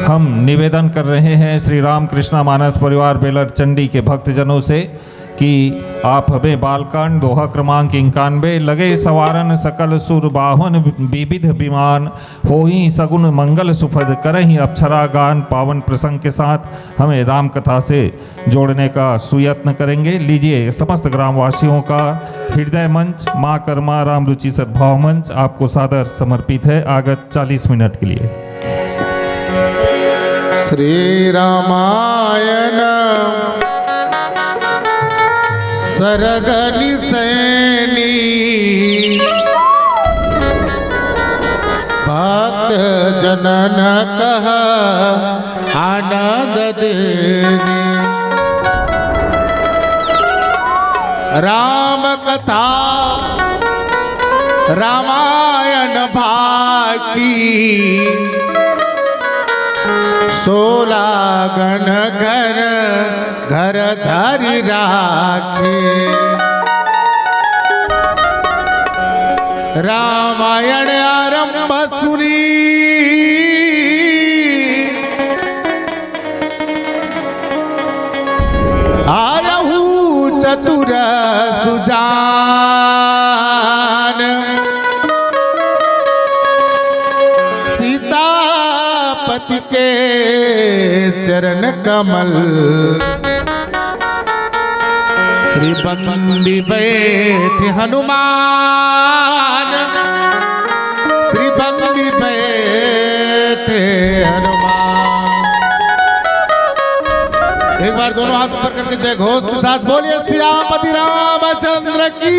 हम निवेदन कर रहे हैं श्री राम कृष्णा मानस परिवार बेलर चंडी के भक्तजनों से कि आप हमें बालकांड दोहा क्रमांक 91 लगे सवारन सकल सुर बाहन विविध विमान होई सगुन मंगल सुफद करही अप्सरा गान पावन प्रसंग के साथ हमें राम कथा से जोड़ने का सुयत्न करेंगे। लीजिए समस्त ग्रामवासियों का हृदय मंच माँ कर्मा राम रुचि सद्भाव मंच आपको सादर समर्पित है आगत 40 मिनट के लिए। श्री रामायण सरगनि सैनी भक्त जनन कह आनंद देनी। राम कथा रामायण भाकी 16 गण घर घर धरि राखे। रामायण आरंभ सुनी आयहु चतुर सुजान। सीतापति के चरण कमल श्री बंदी बैठे हनुमान। श्री बंदी बैठे हनुमान। एक बार दोनों हाथ ऊपर करके जय घोष के साथ बोलिए सियापति रामचंद्र की।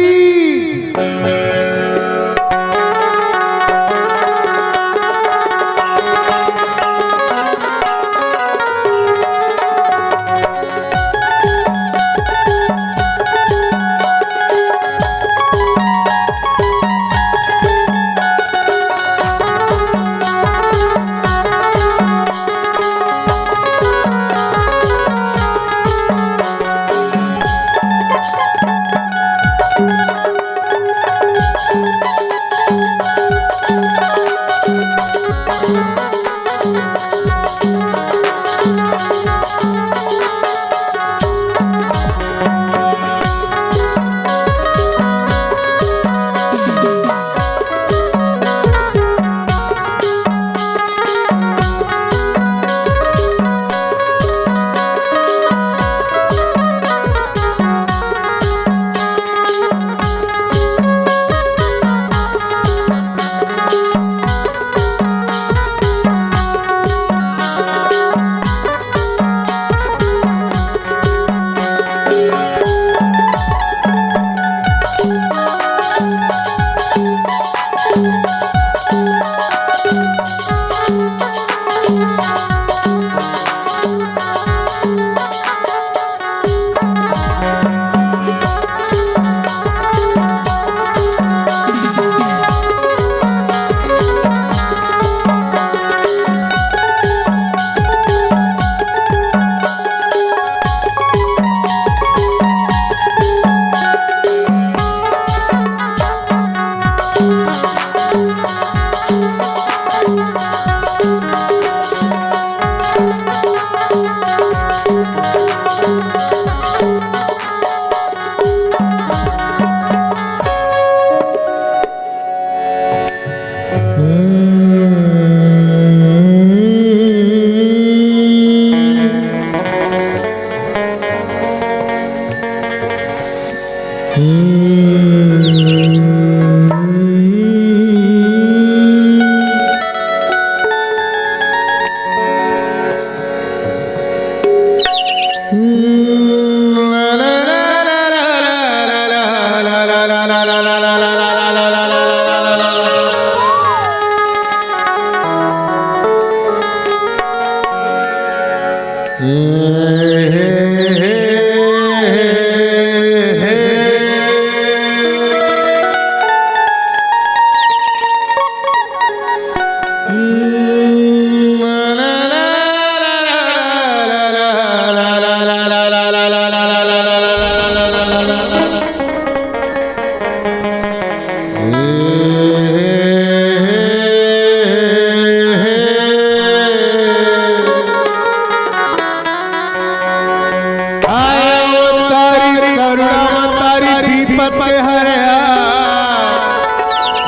विपत हर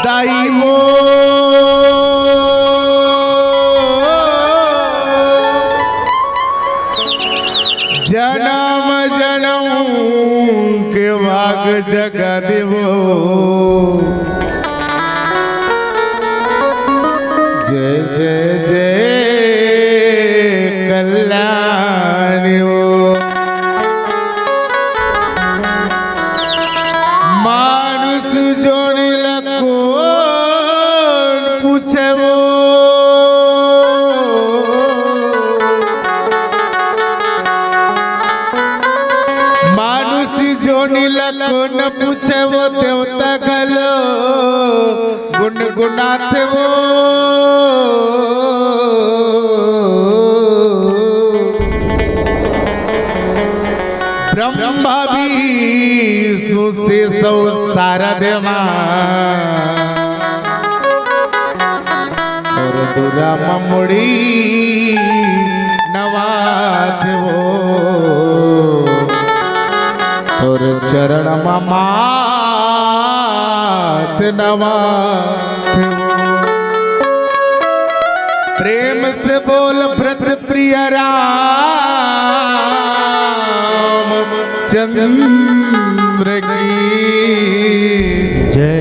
दाई वो जन्म जन्म के भाग जगा देवो जय जय जय कल्याणी वो मानुष जो नीलको पूछे वो नीलको न पूछे वो देवता गलो गुनगुनाते वो ब्रह्मा विष्णु से सौ सारा देवा और दुरा ममुड़ी नवाथ वो और चरण मात नवाथ प्रेम से बोल व्रत प्रिय राम चंद्र की जय।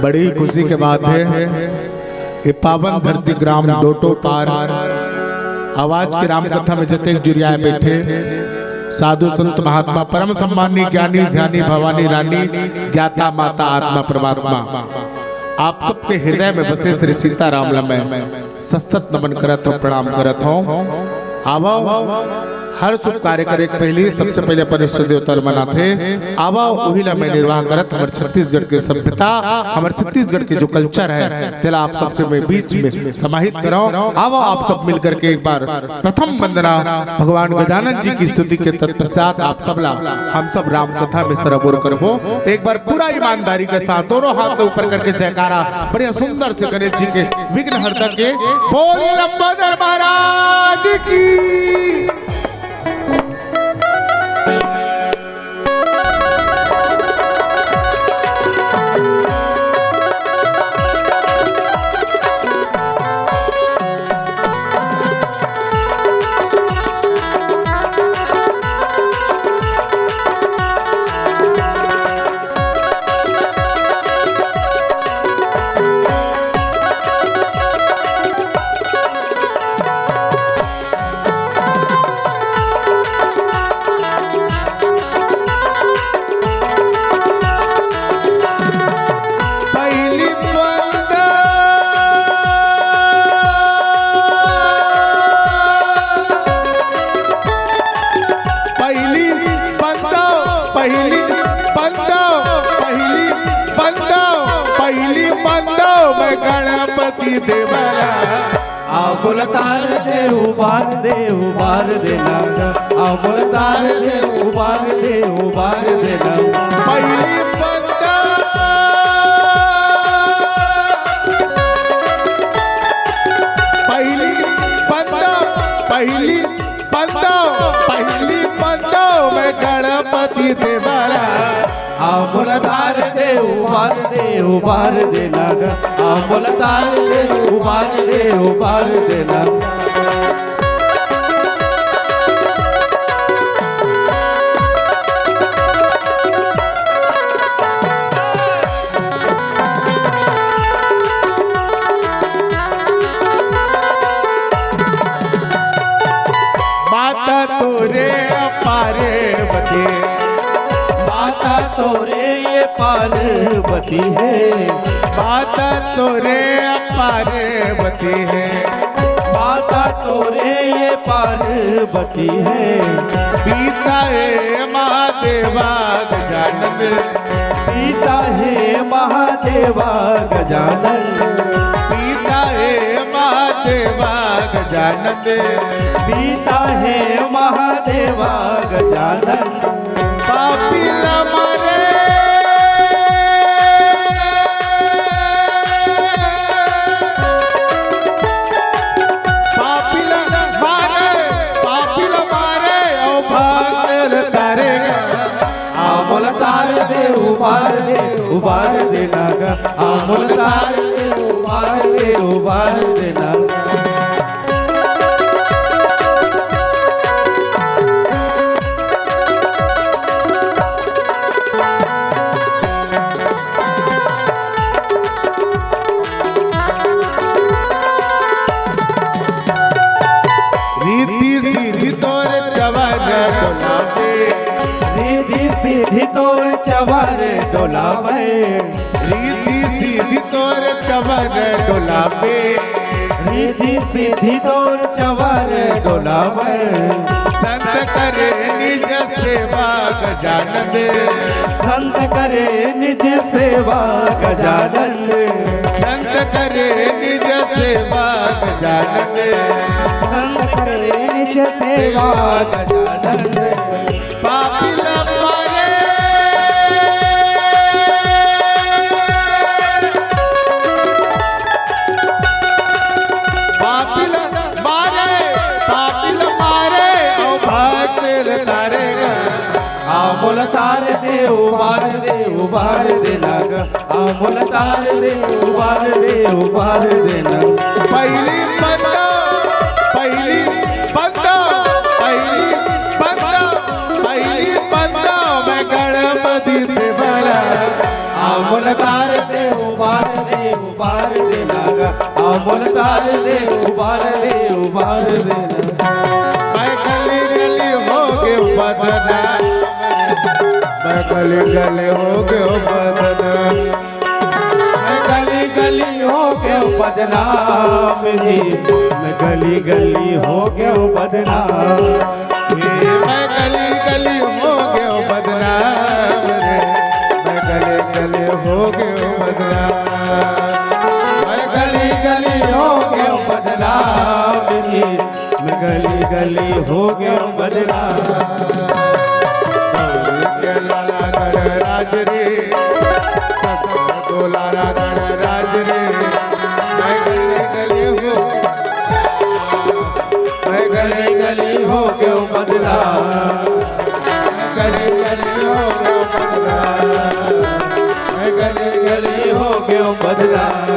बड़ी खुशी की बात है ये पावन धरती ग्राम डोटो पार आवाज की राम कथा में जतेक जुरिया बैठे साधु संत महात्मा परम सम्मानी ज्ञानी ध्यानी भवानी रानी ज्ञाता माता आत्मा परमात्मा आप सबके हृदय में बसे श्री सीताराम लम्हे सत नमन करत हो प्रणाम करत हो। आवो हर शुभ कार्य करे पहले सबसे पहले अपन इष्ट देवता मनाते आवो वही ला मैं निर्वाह करत हमारे छत्तीसगढ़ के सभ्यता हमारे छत्तीसगढ़ के जो कल्चर है तेला आप सबसे मैं बीच में समाहित करो। आवो आप सब मिलकर के एक बार प्रथम वंदना भगवान गजानन जी की स्तुति के तत्पश्चात आप सब ला हम सब राम कथा में सरगोर करबो। एक बार पूरा ईमानदारी के साथ दोनों हाथ ऊपर करके जयकारा बढ़िया सुंदर से गणेश जी के विघ्न हरता के बोले लंबोदर महाराज की। गणपति देवरा आबुल तार दे उबार दे नाग आबुल तार दे उबार दे नाग पहली बंदा मैं गणपति देवरा आबुल तार दे उबार दे नाग आबुल तार दे उबार दे नाग। माता तोरे पार्वती माता तोरे ये पार्वती है माता तोरे पार्वती है माता तोरे ये पार्वती है पिता है महादेवा गजानन पिता है महादेवा गजानन पिता है महादेवा गजानन पिता है महादेवा गजानन पापी मरे पापी मारे ओ भक्त तारे उबार देना गा मुलतान दे उबार देना रीति सीधी तोर चवर डोलावे, रीति सीधी तोर चवर डोलावे, रीति सीधी तोर चवर डोलावे, रीति सीधी तोर चवर डोलावे। संत करे निज सेवा गजानन, संत करे निज सेवा गजानन, संत करे निज सेवा गजानन, संत करे निज सेवा गजानन। पापी लमारे पापी लमारे पापी लमारे ओ भक्त तारेगा आमुल तार दे उबार देना गा आमुल तार दे उबार देना। पहली बंदा पहली बंदा पहली बंदा पहली बंदा मैं गणपति से बड़ा आमुल तार दे उबार देना गा आमुल तार दे उबार देना। मैं गली गली हो गए बदना, मैं गली गली हो गए बदना, मैं गली गली हो गया बदनाम जी, मैं गली गली हो गया बदनाम। मैं गली गली हो गए बदनाम रे, मैं गली गली हो गए बदनाम, मैं गली गली हो गया बदनाम जी, मैं गली गली हो गया बदनाम। लाला गणराज रे सब दो लाला गणराज रे, मैं गली गली हो, मैं गली गली हो गए बदनाम, मैं गली गली हो गए बदनाम, मैं गली गली हो गए बदनाम,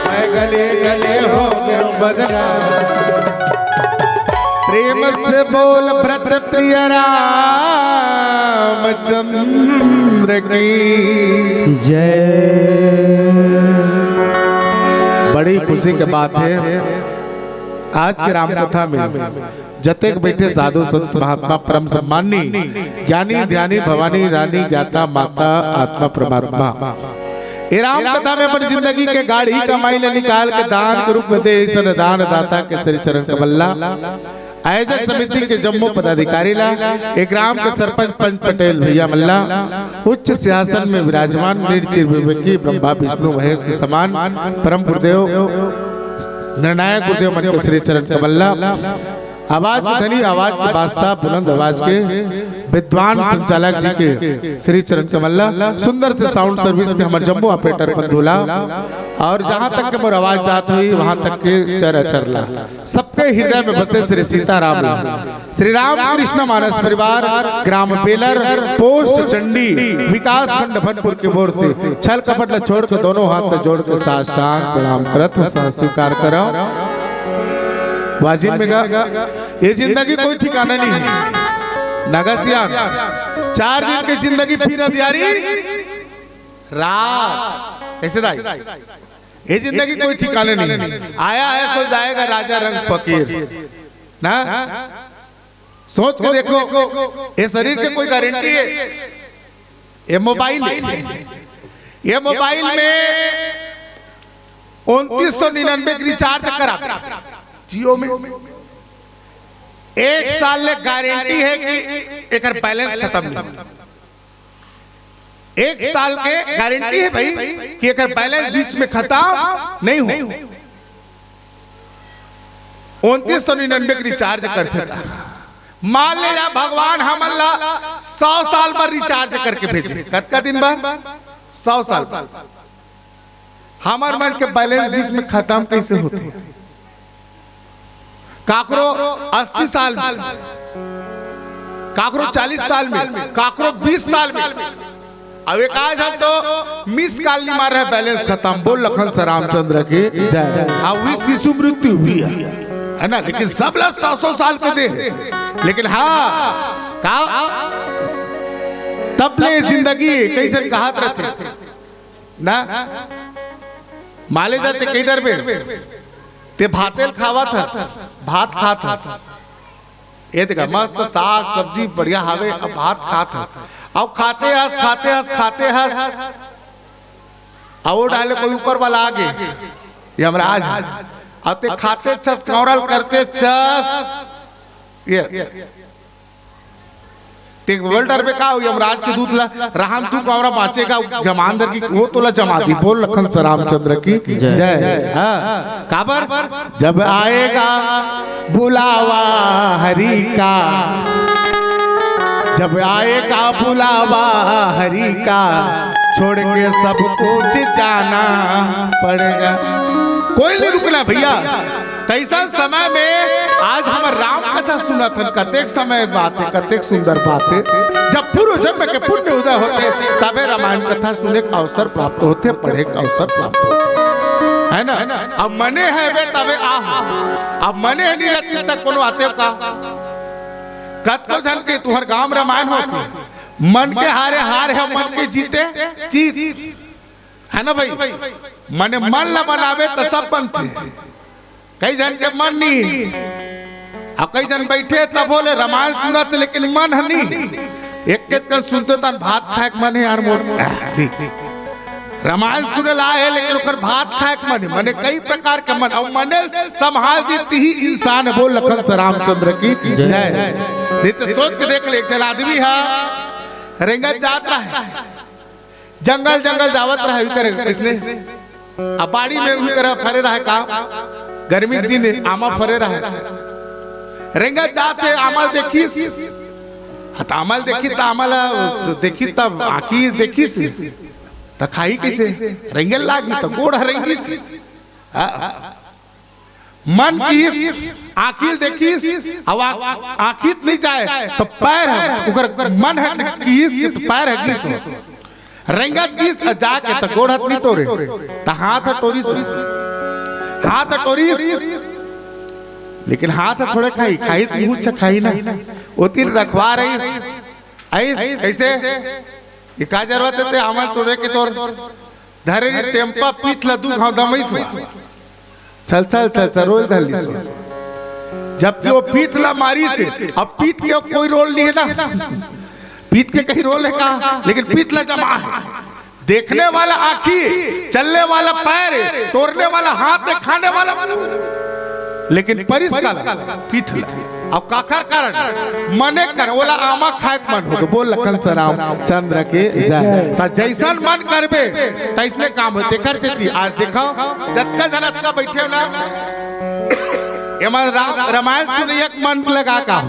मैं गली गली हो गए बदनाम। प्रेम से बोल व्रत प्रिय रामचंद्र की जय। बड़ी खुशी की बात है आज के राम कथा में जतेक बैठे साधु संत महात्मा परम सम्मानी ज्ञानी ध्यानी भवानी रानी ज्ञाता माता आत्मा परमात्मा ये राम कथा में अपनी जिंदगी के गाड़ी कमाई ने निकाल के दान के रूप में दे सन दान दाता के श्री चरण कमल्ला आयोजक समिति के जम्मू पदाधिकारी ला एक ग्राम के सरपंच पंच पटेल भैया मल्ला उच्च सिंहासन में विराजमान निर्चिर विवेकी ब्रह्मा विष्णु महेश के समान परम गुरुदेव निर्णायक गुरुदेव मन के श्री चरण कमल्ला आवाज की धनी आवाज के बादशाह बुलंद आवाज के विद्वान संचालक जी के श्री चरण कमल्ला सुंदर से साउंड सर्विस के हमारे जम्बो ऑपरेटर पंधुला और जहां तक के मोर आवाज जात हुई वहां तक के चर अचरला सबके हृदय में बसे श्री सीताराम श्री राम कृष्ण मानस परिवार ग्राम बेलर पोस्ट चंडी विकास खंड भनपुर की ओर से छल कपट न छोड़ के दोनों हाथ जोड़ के साष्टांग प्रणाम करत स्वीकार करो। वाजिब में ये जिंदगी कोई ठिकाना नहीं है नगसिया 4 दिन की जिंदगी फिर दियारी रात कैसे दाई ये जिंदगी कोई ठिकाने नहीं आया है सो जाएगा राजा रंग फकीर ना सोच के देखो ये शरीर के कोई गारंटी है ये मोबाइल में 2999 की रिचार्ज करा जियो में 1 साल ले गारंटी है कि एक बैलेंस खत्म नहीं 1 साल के गारंटी है भाई कि एक बैलेंस बीच में खत्म नहीं हो 2999 की रिचार्ज करते था मान ले जा भगवान हम अल्लाह 100 साल पर रिचार्ज करके भेजे कितना दिन बाद 100 साल हमार मन के बैलेंस बीच में खत्म कैसे होते हैं काकरो 80 साल में काकरो 40 साल में काकरो 20 साल में अब एक आज हम तो मिस कॉल नहीं मार रहे, बैलेंस खत्म। बोल लखन से रामचंद्र की जय। अब शिशु मृत्यु हुई है ना, लेकिन सब लोग 100 साल के दे, लेकिन हाँ का तब ले जिंदगी कैसे कहा रहते ना माले जाते कई डर में ते भातेल खावा था, भात खा था, ये देखा मस्त साग सब्जी बढ़िया हावे, अब भात खात है, अब खाते हंस और डाले कोई ऊपर वाला आगे ये हमरा आज अब ते खाते छस कौरल करते छस ये एक वर्ल्डर पे का यमराज के दूत ला राम तू कौरा बाँचेगा जमानदर की वो तोला जमा दी। बोल लखन से रामचंद्र की जय। हाँ काबर जब आएगा बुलावा हरि का, जब आएगा बुलावा हरि का, छोड़ के सब कुछ जाना पड़ेगा। कोई नहीं रुकना भैया। कैसा समय में आज हम राम कथा सुना था, कतेक समय बात है, कतेक सुंदर बात है। जब पूर्व जन्म के पुण्य उदय होते तबे रामायण कथा सुने का अवसर प्राप्त होते, पढ़े का अवसर प्राप्त होते है ना। अब मने है वे तबे आ, अब मने नहीं रहती तक कोनो आते का कतो जन के तुहर गांव रामायण होती, मन के हारे हार है, मन के जीते जीत है ना भाई। मने मन ला बनावे तो सब बनते, कई जन के मन नहीं, अब कई जन बैठे तब बोले रामायण सुनत लेकिन मन नहीं, एक के सुनते तन भात खाए मन है यार मोर रामायण सुने लाए लेकिन ओकर भात खाए मन, मने कई प्रकार के मन, और मने संभाल देती ही इंसान। बोल लखन से रामचंद्र की जय। नहीं तो सोच के देख ले, चल आदमी है रेंगत जात रहा है, जंगल जंगल जावत रहा है, इसने अब बाड़ी में भी तरह फरे रहा का, गर्मी दिन आमा फरे रहा रेंगत जाते आमल देखी आमल देखी तो आमल देखी तब आखी देखी तो खाई किसे रेंगल लागी तो गोड़ हरेंगी मन की आखिर देखी अब आखिर नहीं जाए तो पैर है उकर मन है की तो पैर है की रेंगत गीस जाके तो गोड़ हाथ नहीं टोरे तो हाथ टोरी हाथ टोरी, लेकिन हाथ थोड़े खाई खाई मुझे खाई ना उती रखवा रही ऐसे ये का जरूरत है अमल टोरे के तौर धरे टेम्पा पीठ ला दू घाव दमई चल चल चल चल रोल धली जबकि वो पीठ ला मारी से अब पीठ के कोई रोल नहीं है ना, पीठ के कहीं रोल है का, लेकिन पीठ ला जमा है। देखने वाला आँखी, चलने वाला पैर, तोड़ने वाला हाथ, खाने वाला लेकिन परिस का पीठ अब काकर कारण मने कर ओला आमा खाए मन हो। बोल लखन से रामचंद्र के जय। ता जैसन मन करबे तैसने काम होते कर से थी। आज देखो जतका जनत का बैठे ना रामायण सुनिए एक मन लगा का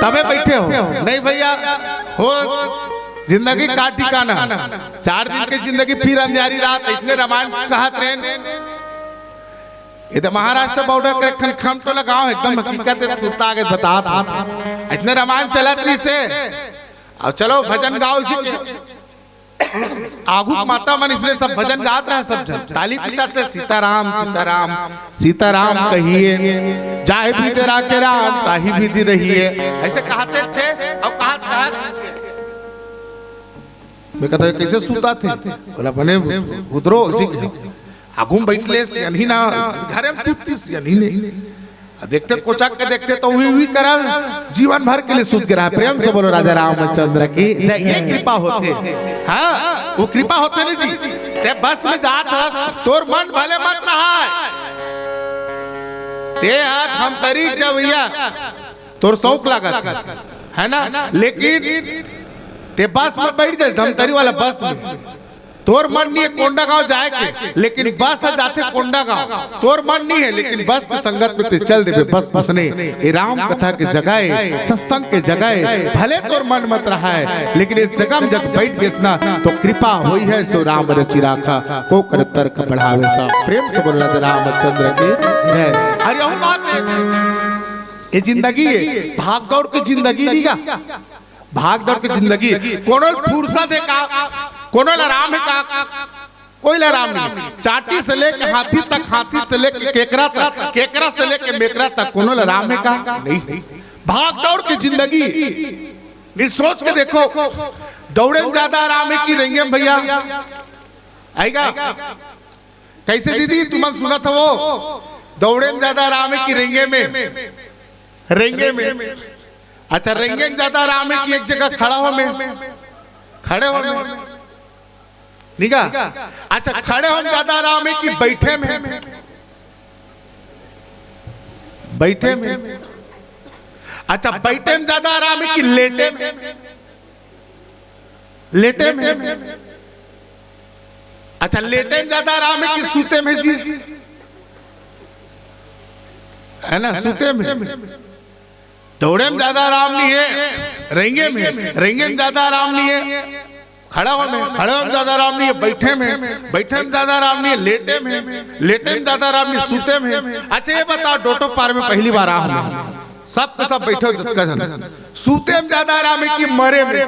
तबे बैठे हो, नहीं भैया हो जिंदगी का ठिकाना 4 दिन की जिंदगी फिर अंधियारी रात, इसने रामायण कहा ट्रेन इधर महाराष्ट्र बॉर्डर के खम तो लगाओ एकदम हकीकत है सुनता आगे बता इतने रामायण चला रही से। अब चलो भजन गाओ इसी आगू माता मन इसलिए सब भजन गात रहा, सब जन ताली पिटाते सीताराम सीताराम सीताराम कहिए, जाए भी तेरा के राम ताही भी दी रही है, ऐसे कहते थे। अब कहा मैं कहता कैसे सुनता थे, बोला बने उधरो आगुम बैठले यानी ना घरे में सुतती यानी ने देखते कोचाक के देखते तो हुई करा जीवन भर के लिए सूत गिरा। प्रेम से बोलो राजा रामचंद्र की जय। ये कृपा होते, हाँ वो कृपा होते नहीं जी। ते बस में जात तोर मन भले मत रहा ते हाथ हम तरीक जब भैया तोर शौक लागत है ना, लेकिन ते बस में बैठ जाए धमतरी वाला बस में तोर मन नहीं है कोंडा गांव जाए के, लेकिन बस जाते कोंडा गांव तोर मन नहीं है, लेकिन बस की संगत में ते चल दे बस ने ये राम कथा के जगह सत्संग के जगह भले तोर मन मत रहा है, लेकिन इस जगह में जब बैठ गए ना तो कृपा हुई है सो राम रचि राखा को कर तर्क बढ़ावे सा। प्रेम से बोलना रामचंद्र के जय। अरे यही बात है, ये जिंदगी है भाग दौड़ की जिंदगी नहीं का, भाग दौड़ की जिंदगी कोनो फुर्सत है का कोनो राम है का कोई राम नहीं। चाटी से लेके हाथी तक, हाथी से लेके केकरा तक, केकरा से लेके मेकरा तक, कोनो राम है का नहीं। भाग दौड़ की जिंदगी नहीं, सोच के देखो दौड़े में ज्यादा आराम है कि रहेंगे भैया आएगा कैसे दीदी तुम सुना था वो दौड़े में ज्यादा आराम है कि रेंगे में, रेंगे में। अच्छा रेंगे में ज्यादा आराम है कि एक जगह खड़ा हो में, खड़े हो में ठीक है। अच्छा खड़े हो में ज्यादा आराम है कि बैठे में, बैठे में। अच्छा बैठे में ज्यादा आराम है कि लेटे में, लेटे में। अच्छा लेटे में ज्यादा आराम है कि सूते में जी, है ना, सूते में। दौड़े में ज्यादा आराम नहीं है, रेंगे में, रेंगे में ज्यादा आराम नहीं है, खड़ा हो में, खड़े हो में ज्यादा आराम नहीं है, बैठे में, बैठे में ज्यादा आराम नहीं है, लेटे में, लेटे में ज्यादा आराम नहीं, सूते में। अच्छा ये बताओ डोटो पार में पहली बार आराम सब के सब बैठे हो, सूते में ज्यादा आराम है कि मरे में?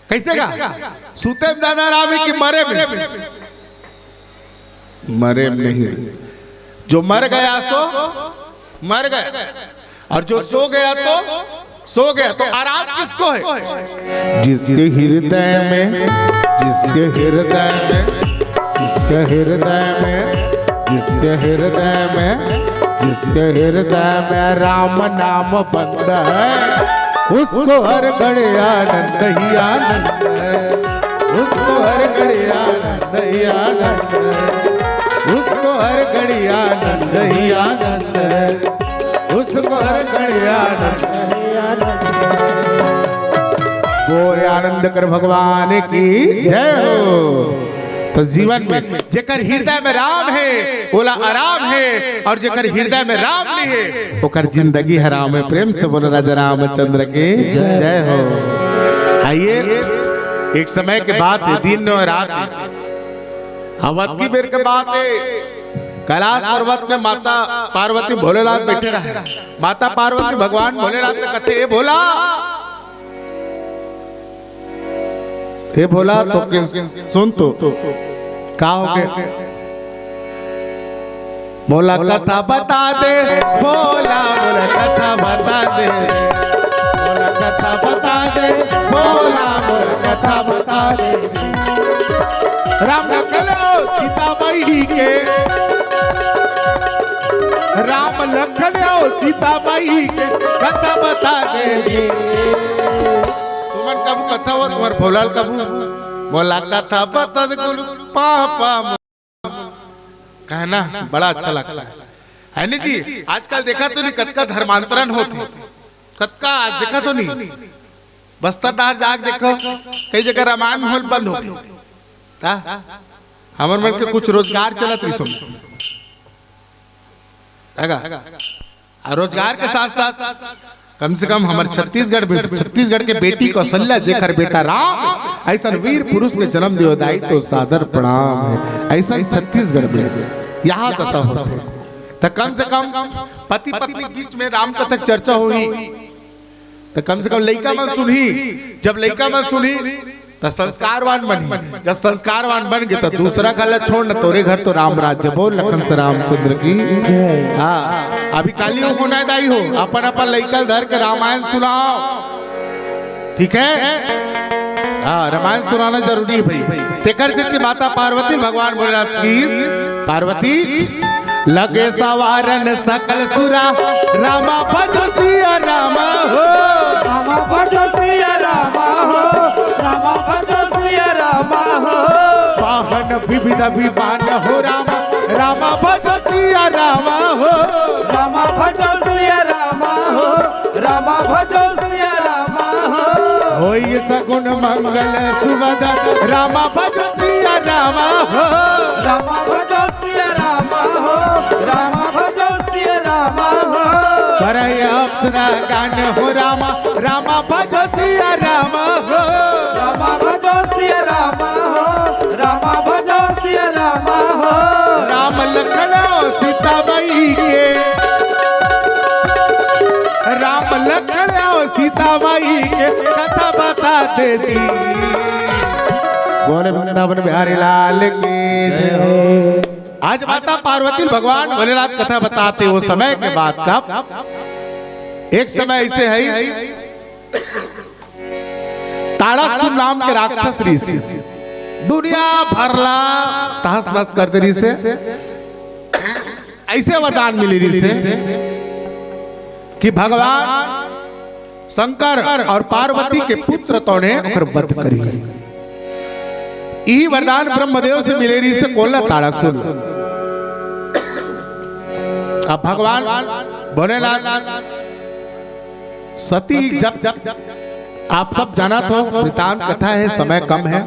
कैसे का सूते में ज्यादा आराम है कि मरे में? मरे में नहीं। जो मर गया सो मर गया, और जो सो गया तो सो गया। तो आराम किसको है? जिसके हृदय में, जिसके हृदय में, जिसके हृदय में, जिसके हृदय में, जिसके हृदय में राम नाम बंद है, उसको हर घड़ी आनंद ही आनंद है, उसको हर घड़ी आनंद ही आनंद है, उसको हर घड़ी आनंद ही आनंद है, उसको हर घड़ी आनंद ही आनंद है। बोले आनंद कर भगवान की जय हो। तो जीवन में जेकर हृदय में राम है बोला आराम है, और जेकर हृदय में राम नहीं है ओकर जिंदगी हराम है। प्रेम से बोलो राजा रामचंद्र की जय हो। आइए एक समय के बाद दिन और रात अवध की बेर के बाद कैलाश पर्वत में माता पार्वती भोलेनाथ बैठे रहे। माता पार्वती भगवान भोलेनाथ से कहते भोला, हे भोला तो सुन तो का हो गए? बोला कथा बता दे, बोला बोला कथा बता दे, बोला कथा बता दे, बोला बोला कथा बता दे। राम लखन सीता माई के, राम लखन सीता माई के कथा बता दे। तुमन कब कथा हो तुम्हार भोलाल कब बोला कथा बता दे पापा कहना बड़ा अच्छा लगता है नहीं जी। आजकल देखा तो नहीं कतका धर्मांतरण होते, कतका आज देखा तो नहीं। बस्तर डार जाग देखो कई जगह रामायण महल बंद हो गया। हमारे मन के कुछ रोजगार चलत रही सुन रोजगार के साथ साथ कम से कम हमारे छत्तीसगढ़ के बेटी कौशल्या जेकर बेटा राम ऐसा वीर पुरुष के जन्म दियो दाई तो सादर प्रणाम है। ऐसा छत्तीसगढ़ में यहाँ का सब होता है। तो कम से कम पति पत्नी के बीच में राम कथा चर्चा हुई तो कम से कम लड़का मन सुनी। जब लड़का मन सुनी तो संस्कारवान बनी। जब संस्कारवान बन गए तो दूसरा खाला छोड़ न तोरे घर तो राम राज्य। बोल लखन से रामचंद्र की हाँ। अभी कालियों को न दाई हो अपन अपन लड़का धर के रामायण सुनाओ, ठीक है। हाँ रामायण सुनाना जरूरी है भाई। तेकर से की माता पार्वती भगवान भोलेनाथ की पार्वती लगे सवारन सकल सुरा रामा भजो सिया रामा हो, रामा भजो सिया रामा हो, रामा भजो सिया रामा हो। वाहन विविध विमान हो रामा, रामा भजो सिया रामा हो, रामा भजो सिया रामा हो, रामा भजो सिया रामा हो। होई सगुन मंगल सुबद रामा भजो सिया रामा हो, रामा भजो सिया रामा हो, रामा भजो सिया रामा हो। करय अप्सरा गान हो रामा, रामा भजो सिया रामा हो, रामा भजो सिया रामा हो, रामा भजो सिया रामा हो। राम लखन सीता माई के, राम लखन सीता माई के कथा जी। बोले वृंदावन बिहारी लाल की जय। आज माता पार्वती भगवान भोलेनाथ कथा बताते वो समय के बाद तब एक समय ऐसे है ताड़ासुर नाम के राक्षस ऋषि दुनिया भरला तहस नहस करते ऋषि ऐसे वरदान मिले ऋषि कि भगवान शंकर और पार्वती के पुत्र तोने वध करी। यही वरदान ब्रह्मदेव से मिले रही से कोल्ला ताड़ासुर। अब भगवान भोलेनाथ सती जब आप सब जाना तो वृतांत कथा है, समय कम है,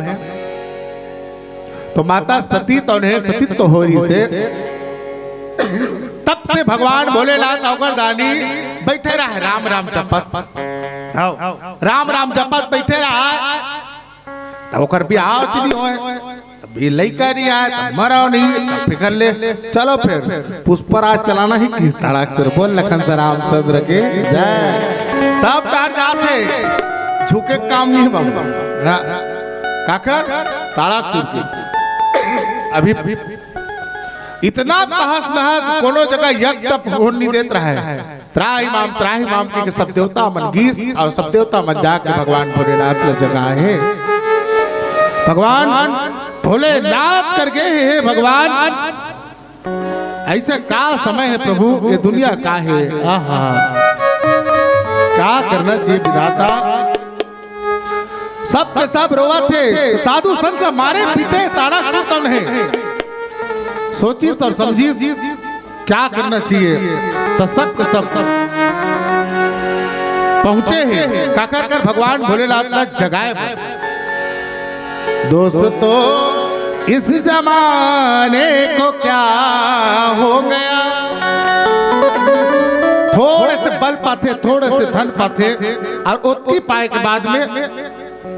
तो माता सती तो ने सतीत्व हो रही से तब से भगवान भोलेनाथ अवगर दानी बैठे रहा है राम राम जपत, राम राम जपत बैठे रहा। तो ओकर बिहाव चली होए, अभी लइका नहीं आया तो मरो नहीं, फिकर ले चलो फिर पुष्पराज चलाना ही किस ताड़ासुर। बोल लखन से रामचंद्र के जय। सब तार जाते झुके काम नहीं बाबू काकर ताड़ासुर की अभी इतना तहस नहस कोनो जगह यज्ञ तप हो नहीं देत रहा है। त्राही माम के सब देवता मन गीस और सब देवता मन जाके भगवान भोलेनाथ की जगह है। भगवान भोलेनाथ करके है भगवान ऐसे का समय है प्रभु, ये दुनिया का है, आहा क्या करना चाहिए विधाता। सब के सब रोवा थे, साधु संत मारे पीटे ताड़ासुर कौन है, सोचिस और समझिस क्या करना चाहिए। तो सब के सब पहुंचे हैं का कर भगवान भोलेनाथ का जगाए। दोस्तों इस जमाने को क्या हो गया, थोड़े से बल पाते, थोड़े से धन पाते और उतनी पाए के बाद में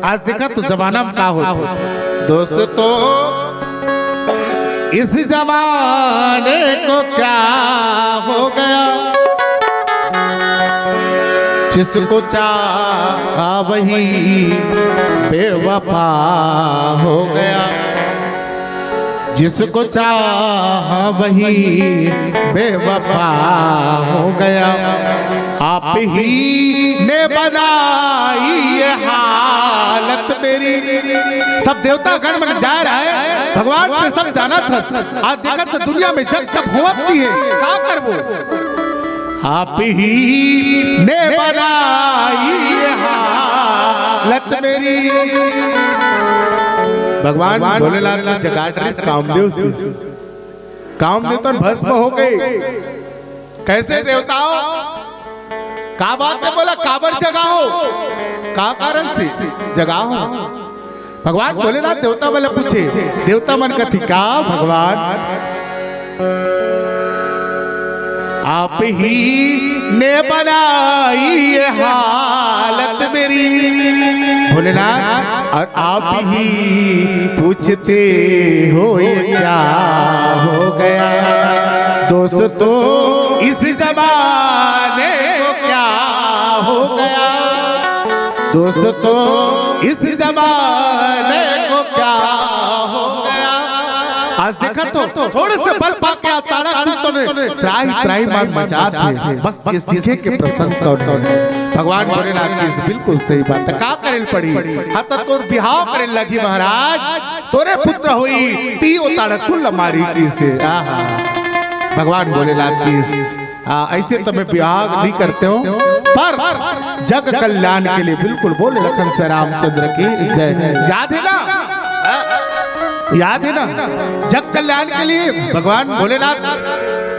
आज देखा तो जमाना में क्या होता। दोस्तों इस जमाने को क्या हो गया, जिसको चाहा वही बेवफा हो गया, जिसको चाहा वही बेवफा हो गया। आप ही ने बनाई ये हालत मेरी। सब देवता गण मन जा रहा है, भगवान ने सब जाना था। आज देखा तो दुनिया में जब जब होती है क्या कर वो, आप ही ने बनाई ये हालत मेरी। भगवान भोलेनाथ का जगाट कामदेव से, कामदेव तो भस्म हो गए। कैसे देवताओं का बात है, बोला काबर जगाओ, का कारण से जगाओ। भगवान भोलेनाथ देवता वाले पूछे, देवता मन कथी का भगवान आप ही ने बनाई ये हालत मेरी भोलेनाथ, और आप ही पूछते हो ये क्या हो गया। दोस्तों इस जमाने को क्या हो गया, दोस्तों इस जमाने को क्या हो गया। आज देखा तो थोड़े से बल पाके ताड़ासुर ने त्राही मार मचा थे। बस ये सीखे के प्रसंग भगवान भोलेनाथ की बिल्कुल सही बात है। का करेल पड़ी हाथ तो बिहाव करे लगी महाराज, तोरे पुत्र हुई ती ओ ताड़ासुर लमारी की से। भगवान भोलेनाथ की ऐसे तो मैं बिहाव नहीं करते हो, पर जग कल्याण के लिए बिल्कुल बोले लखन से रामचंद्र की जय। याद है ना, याद है ना, जग कल्याण के लिए भगवान भोलेनाथ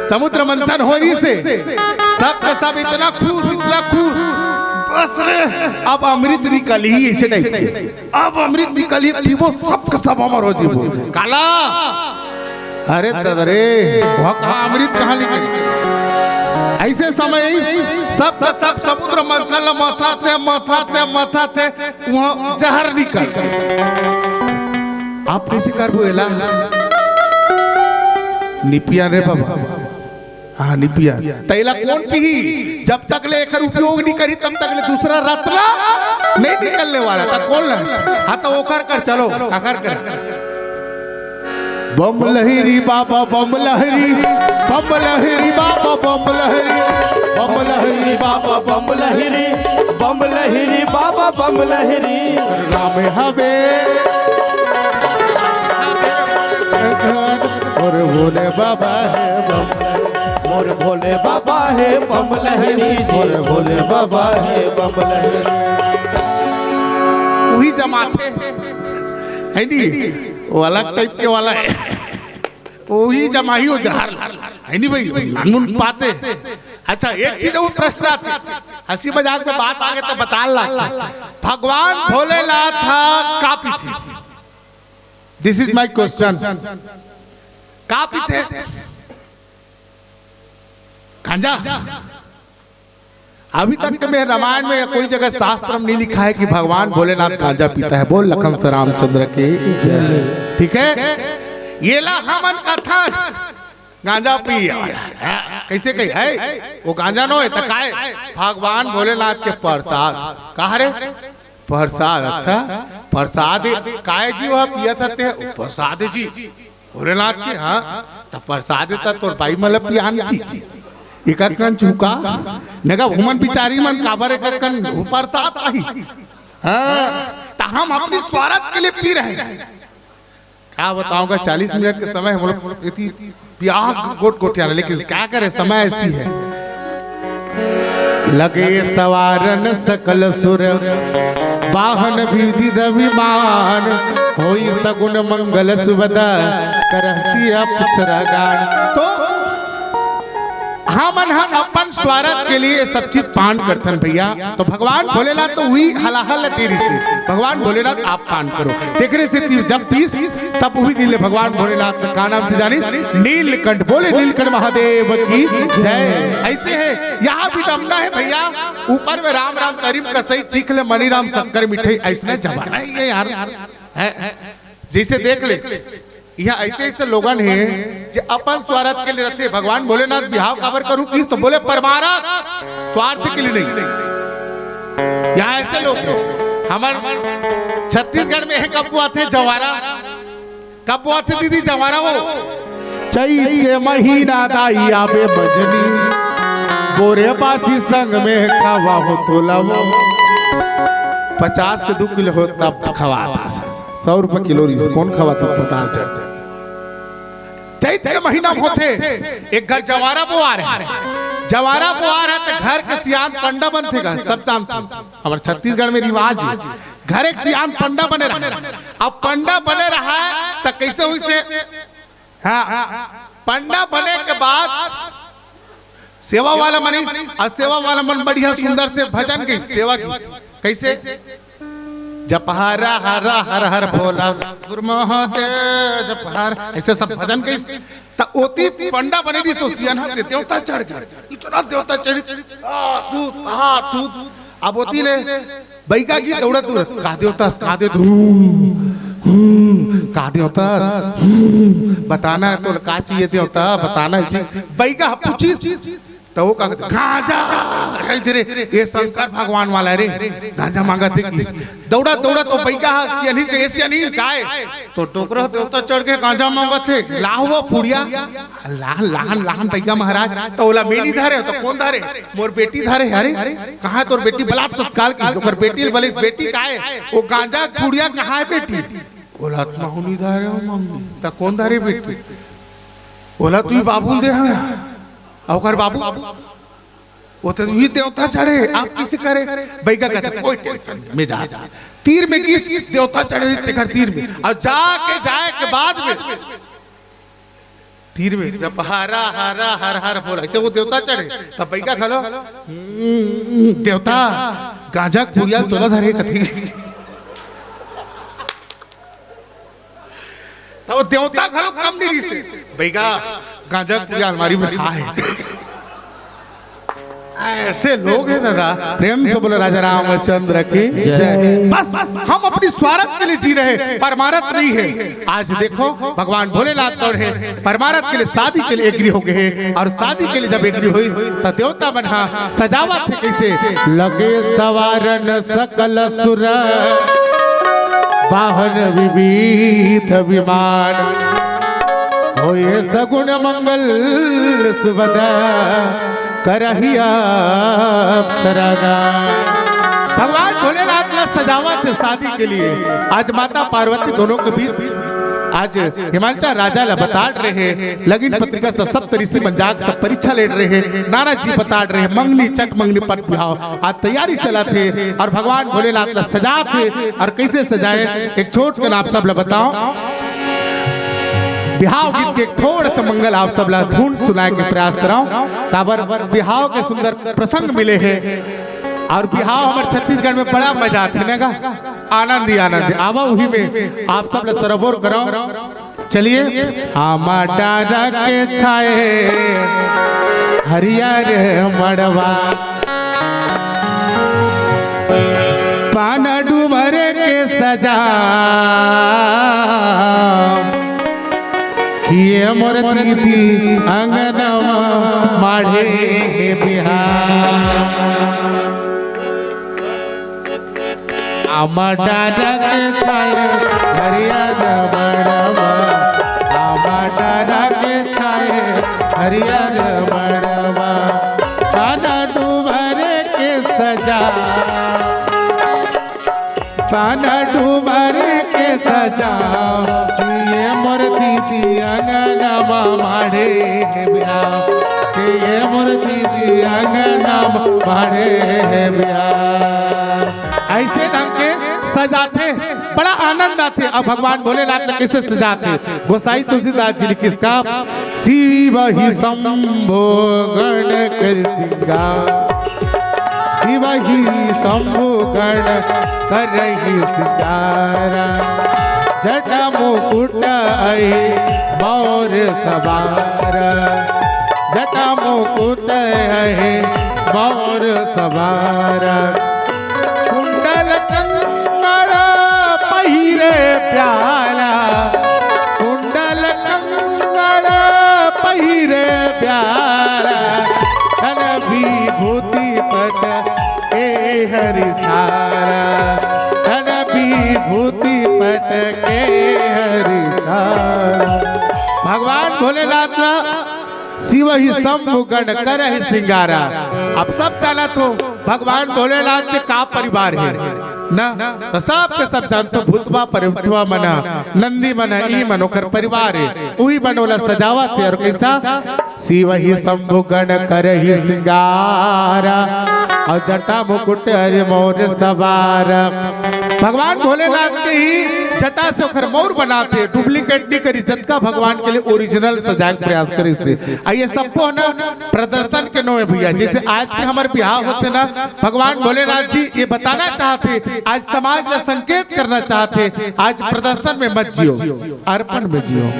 समुद्र मंथन हो रही से सब का सब इतना खुश बस रे अब अमृत निकली ही ऐसे नहीं, अब अमृत निकली पीबो सब का सब अमर हो जीवो। काला अरे तदरे वह कहाँ अमृत कहाँ निकली। ऐसे समय सब का सब समुद्र मंथन माथा थे वहाँ जहर निकल। आप कैसे कर बोला निपिया रे बाबा हाँ नहीं पिया तैला कौन पी जब तक ले एकर उपयोग नहीं करी तब तक ले दूसरा रत्ना नहीं निकलने वाला था कौन हाँ तो ओकर कर चलो काकर कर बम लहरी बाबा बम लहरी बाबा बम लहरी बाबा बम लहरी बम लहरी बाबा बम लहरी राम हवे और भोले बाबा है बम मोर भोले बाबा है बम लहरी मोर भोले बाबा है बम लहरी वही जमाते है नहीं वो अलग टाइप के वाला है वही जमाही हो जहर है नहीं भाई मानून पाते अच्छा एक चीज वो प्रश्न आते हंसी मजाक में बात आगे तो बता ला भगवान भोलेनाथ का पीते दिस इज माय क्वेश्चन का पीते गांजा अभी तक के में रामायण में या कोई जगह शास्त्र में नहीं लिखा है कि भगवान भोलेनाथ गांजा पीता है बोल लखन से रामचंद्र के ठीक है ये ला हमन कथा गांजा पी कैसे कही है वो गांजा नो है तकाए भगवान भोलेनाथ के प्रसाद कहा रे प्रसाद अच्छा प्रसाद काय जी वह पिया था प्रसाद जी भोलेनाथ के हाँ तो प्रसाद था तो बाई मल पियान जी एकन चुका नेगा हुमन बिचारी मन काबर एकन प्रसाद आई हां तो हम अपनी स्वार्थ के लिए पी रहे हैं क्या बताऊंगा 40 मिनट के समय हम लोग इतनी प्याग गोट गोटिया लेकिन क्या करे समय ऐसी है लगे सवारन सकल सुर वाहन विधि विमान होई सगुन मंगल सुबदा करसी अक्षर गान तो हम अपन स्वार्थ के लिए सब चीज पान करते हैं भैया तो भगवान भोलेनाथ तो हुई हलाहल तेरी से भगवान भोलेनाथ आप पान करो देख रहे से जब पीस तब हुई दिले भगवान भोलेनाथ का नाम से जानी नीलकंठ बोले नीलकंठ महादेव की जय ऐसे है यहाँ भी दमना है भैया ऊपर में राम राम तारीफ का सही चीख ले मनी राम शंकर मिठाई ऐसा जमाना है यार जैसे देख ले यहाँ ऐसे ऐसे लोगन है जो अपन स्वार्थ के लिए रहते भगवान भोलेनाथ बिहाव काबर करूं किस तो बोले परमार्थ स्वार्थ के लिए नहीं यहाँ ऐसे लोग हमारे छत्तीसगढ़ में है कब आते हैं जवारा कब आते दीदी जवारा वो चैत के महीना दाई आवे बजनी बोरे बासी संग में खावा हो तोला वो 50 के 2 किलो हो तब खवाता 100 रुपए किलो कौन खवाता पता चल चैत के महीना होते एक घर जवारा वो आ रहा है जवारा वो आ रहा है तो घर के सियान पंडा बनते का सब जानते हमारे छत्तीसगढ़ में रिवाज है घर एक सियान पंडा बने रहा अब पंडा बने रहा है तो कैसे हुई से हाँ पंडा बने के बाद सेवा वाला मनीष और सेवा वाला मन बढ़िया सुंदर से भजन की सेवा की कैसे जपहारा हरा हर हर भोला गुरमहादेव जपहार ऐसे सब भजन के त ओती पंडा बने दी सोसियन हम देवता चढ़ इतना देवता चढ़ तू अब ओती ने बैका की दौड़त का देवता का देवता बताना है तो का चाहिए देवता बताना है बैका पूछी तो वो गांजा ये संस्कार भगवान वाला रे गांजा मांगा थे दौड़ा दौड़ा तो बैका सियानी के सियानी गाय तो टोकरा देवता चढ़ के गांजा मांगा थे लाहवा पुड़िया लाहन लाहन लाहन बैका महाराज तो ओला मेनी धारे तो कौन धारे मोर बेटी धारे अरे कहां तोर बेटी बला तत्काल की ओकर बेटी बोले बेटी काहे वो गांजा पुड़िया कहां है बेटी बोला आत्मा हुनी धारे मम्मी त कौन धारे बेटी बोला तू बाबू दे अवकर बाबू वो तो भी देवता चढ़े आप किसे करे बैगा कहता कोई टेंशन में जा तीर में किस देवता चढ़े तेकर तीर में और जाके जाए के बाद में तीर में जब हरा हरा हर हर बोला ऐसे वो देवता चढ़े तब बैगा खलो देवता गांजा पुड़िया तोला धरे कथी तब देवता खलो कम नहीं से बैगा गांजा पुड़िया अलमारी में खा है ऐसे लोग हैं दादा, प्रेम से बोले राजा रामचंद्र की जय। बस हम अपनी स्वार्थ के लिए जी रहे, परमारथ नहीं है। आज देखो भगवान भोलेनाथ और है परमारथ के लिए शादी के लिए एग्री हो गए, और शादी के लिए जब एग्री हुई तो देवता बना सजावट थे कैसे लगे सवारन सकल सुर वाहन विविध विमान होए सगुण मंगल सुभदा करहिया अप्सराना। भगवान भोलेनाथ ने सजावट है शादी के लिए। आज माता पार्वती दोनों के बीच आज हिमांचल राजा ला बता रहे हैं, लगन पत्रिका से सब ऋषि मंजाक सब परीक्षा ले रहे हैं, नारद जी बता रहे हैं मंगनी चट मंगनी पर बिहाव आज तैयारी चला थे, और भगवान भोलेनाथ ला सजा थे। और कैसे सजाए एक छोट के नाम सब ला बताओ। बिहाव गीत के थोड़ा सा मंगल आप सब ला धुन सुनाए के प्रयास कराओ, ताबर बिहाव के सुंदर प्रसंग मिले हैं। और बिहाव हमारे छत्तीसगढ़ में बड़ा मजा आती है ना, आनंद ही आनंद। आवा वही में आप सब ला सरोवर कराओ। चलिए आमा डारा के छाए हरियर मड़वा पाना डूबर के सजा किए मोर दीदी अंगनवा माढ़े बिहार आमा डारा के छाए हरियर मड़वा आमा डारा के छाए हरियर मड़वा पाना डूबर के सजा पाना डूबर के सजा ये मोर दीदी अंगनमा माढ़े बिहार ये मोर दीदी अंगनमा माढ़े बिहार। ऐसे ढंग के सजाते बड़ा आनंद आते। अब भगवान भोलेनाथ ने कैसे सजाते गोसाई तुलसीदास जी ने किसका शिव ही शंभो गण कर सिंगार शिव ही शंभु गण करहि सितारा जटा मुकुट आई मोर सवार जटा मुकुट आई मोर सवार कुंडल कंगड़ पहिरे प्याला कुंडल कंगड़ पहिरे प्याला धन विभूति पट हरि सारा धन विभूति पट के हरि सारा। भगवान भोलेनाथ शिव ही शंभु गण करहि सिंगारा। अब सब जाना तो भगवान भोलेनाथ के का परिवार है ना, तो सब के सब जानते भूतवा परिवृतवा मना नंदी मना ई मनोकर परिवार है वही बनोला सजावट है। और कैसा शिव ही शंभु गण करहि सिंगारा और जटा मुकुट हरि मोर सवार। भगवान भोलेनाथ के ही जटा से ओखर मोर बनाते डुप्लीकेट नहीं करी जटका भगवान के लिए ओरिजिनल सजाए प्रयास करे से आइए सबको ना प्रदर्शन के नो है भैया। जैसे आज के हमारे बिहार होते ना भगवान भोलेनाथ जी ये बताना चाहते आज समाज में संकेत करना चाहते आज प्रदर्शन में मत जियो अर्पण में जियो।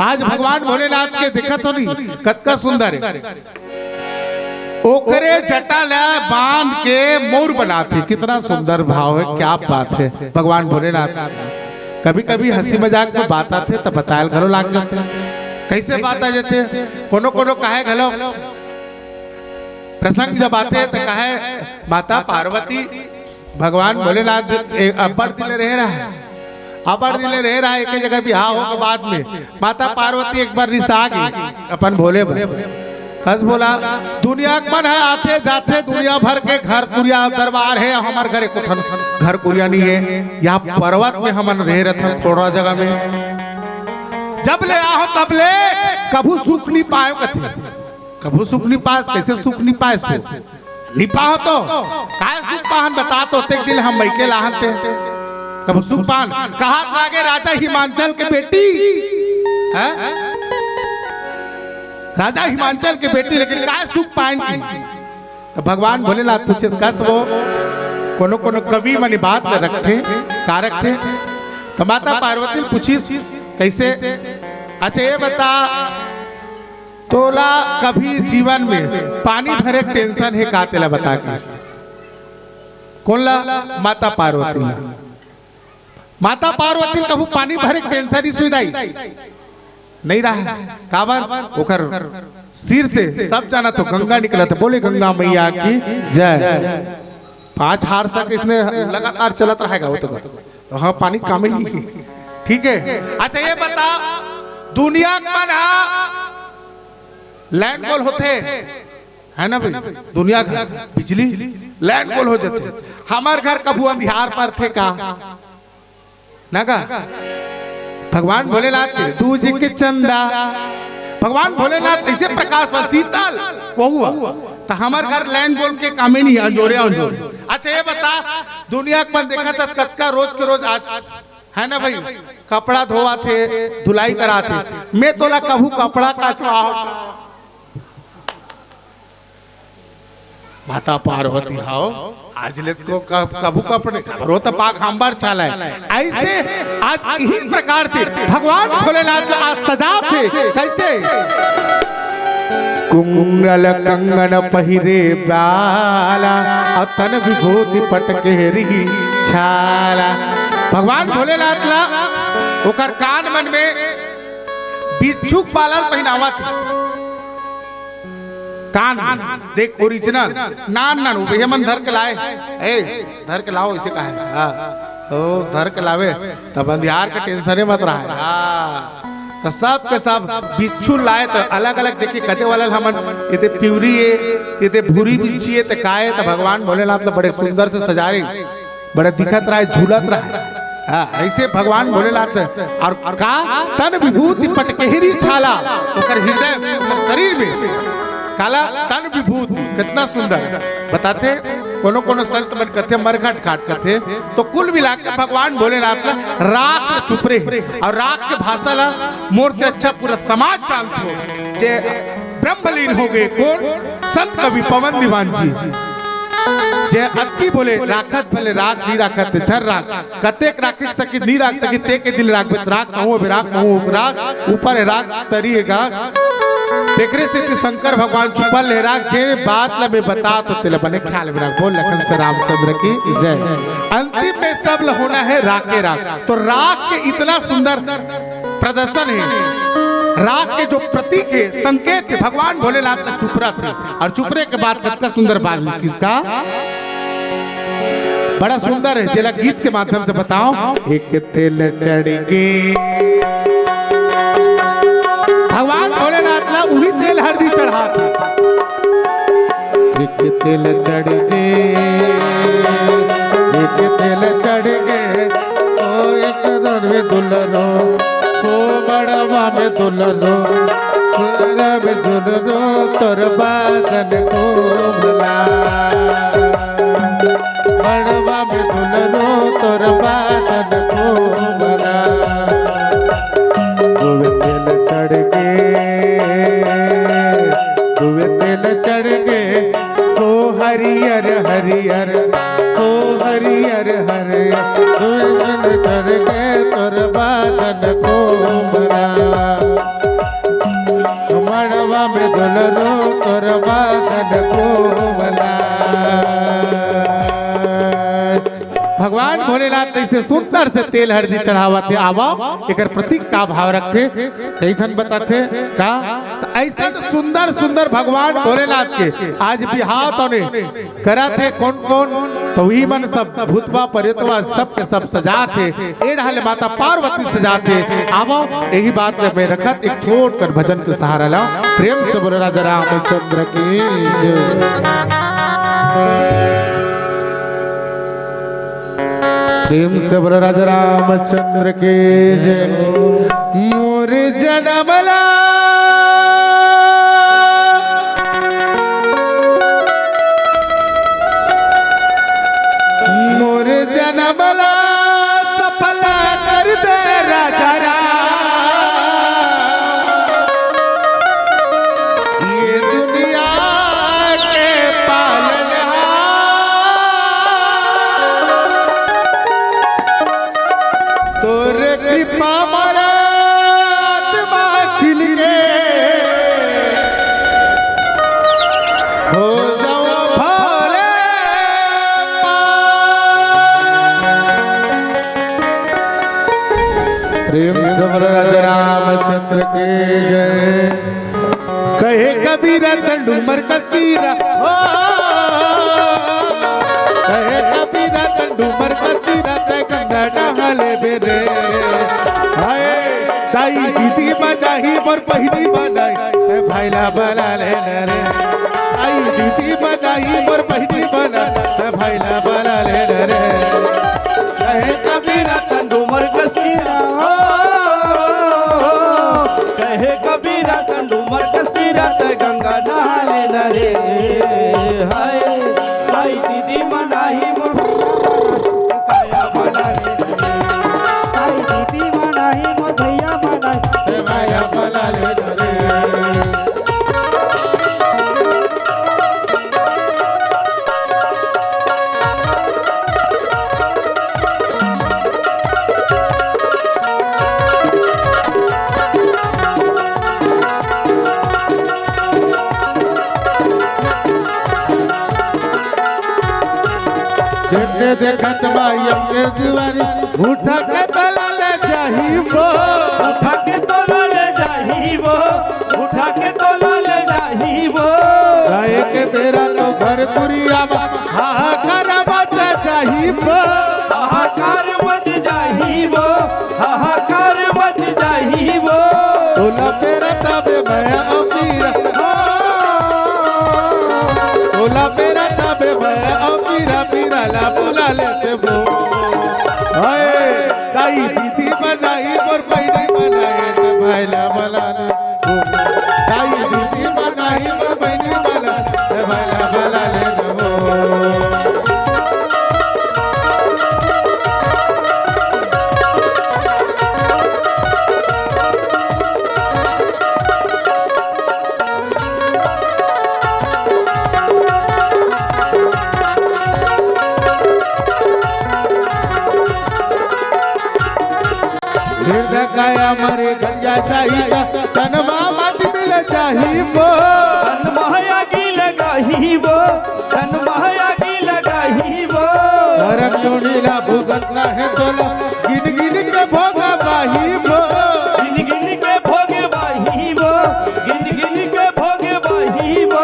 आज भगवान भोलेनाथ के देखा तो नहीं कतका सुंदर है ओकरे जटा ला बांध के मोर बनाते कितना सुंदर भाव है क्या बात है। भगवान भोलेनाथ कभी कभी हंसी मजाक में बात आते तो बतायल घरों लाग जाते कैसे बात आ जाते कोनो कोनो कहे घलो प्रसंग जब आते तो कहे माता पार्वती भगवान भोलेनाथ अपर दिले रह रहा है अपर दिले रह रहा है एक जगह बिहार हो के बाद में माता पार्वती एक बार रिसा गई अपन भोले कस बोला दुनिया मन है आते जाते दुनिया भर के घर कुरिया दरबार है हमारे घरे को घर कुरिया नहीं है यहाँ पर्वत में हमन रह रहे थोड़ा जगह में जब ले आओ तब ले कभू सुख नहीं पाए कथे कभू सुख नहीं पाए कैसे सुख नहीं पाए सुख नहीं पाओ तो काय सुख पाहन बता तो एक दिन हम मैके लाहते कभू सुख पाहन कहा लागे राजा हिमांचल के बेटी है राजा हिमांचल के बेटी लेकिन काय सुख पाइन की तो भगवान भोलेनाथ पूछे कस वो कोनो कोनो कवि मनी बात में रखते का रखते तो माता पार्वती पूछी कैसे अच्छा ये बता तोला कभी जीवन में पानी भरे टेंशन है का तेला बता के कौन ला माता पार्वती ला। माता पार्वती कभू पानी भरे टेंशन ही सुविधाई नहीं रहा काबर ओकर सिर से सब जाना तो गंगा निकला था। बोले गंगा मैया की जय। 5 हार तक इसने लगातार चलत रहेगा वो तो हाँ पानी काम ही ठीक है। अच्छा ये बता दुनिया में लैंड गोल होते है ना भाई दुनिया का बिजली लैंड गोल हो जाते। हमार घर कभू अंधियार पर थे का ना का भगवान भोलेनाथ के दूज के चंदा भगवान भोलेनाथ ऐसे प्रकाश पर शीतल वो हुआ तो हमार घर लैंड गोल के काम ही नहीं अंजोरे अंजोरे। अच्छा ये बता दुनिया पर देखा था कक्का रोज के रोज आज है ना भाई कपड़ा धोवा थे धुलाई करा थे। मैं तोला कभू कपड़ा काचवा माता पार्वती हाओ आज ले को कभू कपड़े रो तो पाक हमार चाला है। ऐसे आज इसी प्रकार से भगवान भोलेनाथ आज सजा थे कैसे कुंडल कंगन पहिरे बाला अतन विभूति पटके रही छाला। भगवान भोलेनाथ ला ओकर कान मन में बिच्छू पालन पहनावा थे कान देख ओरिजिनल नान नान भैया मन धर के लाए ए धर के लाओ इसे कहा है हाँ तो धर के लावे तब अंधियार का टेंशन मत रहा है। हाँ तो सब के सब बिच्छू लाए तो अलग अलग देखिए कदे वाला हमन इतने प्यूरी है इतने भूरी बिच्छी है तो काहे तो भगवान भोलेनाथ तो बड़े सुंदर से सजाए बड़े दिखत रहा है झूलत रहा है। हाँ ऐसे भगवान भोलेनाथ और का तन विभूति पटकेहरी छाला ओकर हृदय शरीर में काला तन विभूति कितना सुंदर बताते कोनो कोनो संत मन कथे मरघट काट कथे तो कुल मिला के भगवान भोलेनाथ का राख चुप रहे और राख के भाषा ला मोर से अच्छा पूरा समाज जानते हो जे ब्रह्मलीन हो गए कौन संत कवि पवन दीवान जी जे अति बोले राखत भले राख नहीं राखत झर राख कतेक राख सकी नहीं राख सकी ते के दिल राख राख हो राख हो राख ऊपर राख तरी है देखरे से शंकर भगवान चुपल ले राख जे बात ला मैं बता तो तेल बने ख्याल में राख बोल लखन से रामचंद्र की जय। अंतिम में सब होना है राख के राख तो राख के इतना सुंदर प्रदर्शन है राख के जो प्रतीक है संकेत है भगवान भोलेनाथ का चुपरा थे और चुपरे के बाद कितना सुंदर बात किसका बड़ा सुंदर है जरा गीत के माध्यम से बताओ। एक तेल चढ़ के भगवान भोलेनाथ ला वही तेल हल्दी चढ़ा थे एक तेल चढ़ के एक तेल चढ़ के ओ एक दर में दुल्हनो ओ बड़वा में दुल्हनो तेरा में दुल्हनो तोर बादन को भला बड़वा में दुल्हनो तोर बादन को भला तेल चढ़ के ओ हरियर हरियर ओ हरियर हरियर तेल चढ़ के तोर बादन को भरा मड़वा में दुल्हनो तोर बादन को भला। भगवान भोलेनाथ ऐसे सुंदर से तेल हल्दी चढ़ावा थे आवा एक प्रतीक का भाव रखे कई जन बताते का तो ऐसा तो सुंदर सुंदर भगवान भोलेनाथ के आज बिहाव तो ने करा थे कौन कौन तो वही मन सब भूतवा परितवा सब के सब सजा थे ए ढाले माता पार्वती सजा थे आवा यही बात में रखत एक छोट कर भजन के सहारा ला प्रेम से बोले राजा रामचंद्र की जय। प्रेम से बोले राजा रामचंद्र के जय। मोर जनमला मोर जनमला सफल कर दे राजा ये दुनिया के पालनहार तोर कृपा मरा आत्मा खिल के रामचंद्र के जय। कहे कबीरा तंडू मरकस कीरा हो, कहे कबीरा तंडू मरकस कीरा ते गंगा नहाले बेरे। हाय ताई दीदी बनाई मोर बहिनी बनाई ते भाईला बला ले रे। आई दीदी बनाई मोर बहिनी बनाई ते भाईला बला ले रे। कहे कबीरा तंडू मरकस कीरा हो, कहे कबीरा तंडू मरकस कीरा ते गंगा नहाले नरे। हाय हाय दीदी मनाही मोर काया बनाले नरे। हाय दीदी मनाही मोर भैया मनाही ते भाईला बला ले रे। देखते देखत माई अपने दीवारी उठा के तला ले जाही वो। उठा के तोला ले जाही वो, उठा के तोला ले जाही वो। गाय के बेरा तो भरपुरिया हाहाकार बचा चाही वो। हाहाकार मच जाही वो, हाहाकार मच जाही वो। तोला पेरा तबे मैं अमीरा हो, तोला पेरा तबे मैं अमीरा पीरा ला बुला लेते वो। हाय ताई दीदी बनाई और बहनी बनाए ते भाईला बला ले वो। ताई दीदी बनाई और बहनी बनाए ते भाईला बला ले वो। हृदय काया मरे गंजा चाहिए तन मामत मिल चाहिए वो। तन माया की लगाही वो, तन माया की लगाही वो। धर्म जोड़ीला भुगतना है तोला गिन गिन के भोगा बाही वो। गिन गिन के भोगे बाही वो, गिन गिन के भोगे बाही वो।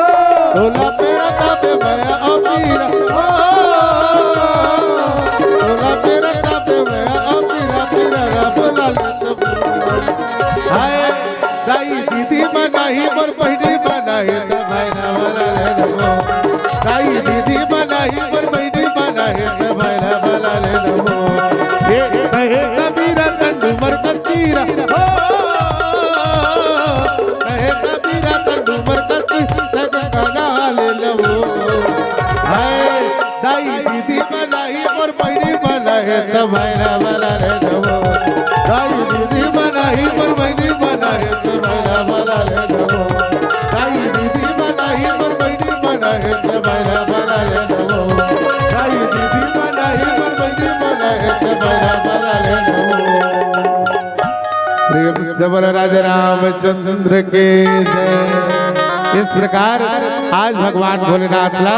तोला पेरा तापे मैं अमीरा हो, तोला पेरा तापे मैं अमीरा पीरा रा बुला लेते वो। हाय दाई दीदी बनाई मोर बहिनी बनाई ते भाईला बला ले वो। दाई दीदी बनाई मोर बहिनी बनाई ते भाईला बला ले वो। ये कहे कबीरा तंडू मरकस कीरा हो, कहे कबीरा तंडू मरकस कीरा ते गंगा नहाले वो। हाय दाई दीदी बनाई मोर बहिनी बनाई ते भाईला बला ले वो। दाई दीदी बनाई मोर बहिनी बनाई ते भाईला बला ले वो। दाई दीदी बनाई मोर बहिनी बनाई ते भाईला बला ले वो। दाई दीदी बनाई मोर बहिनी बनाई ते भाईला बला ले वो। प्रेम से बोलो राजा रामचंद्र के जय। इस प्रकार आज भगवान भोलेनाथ ला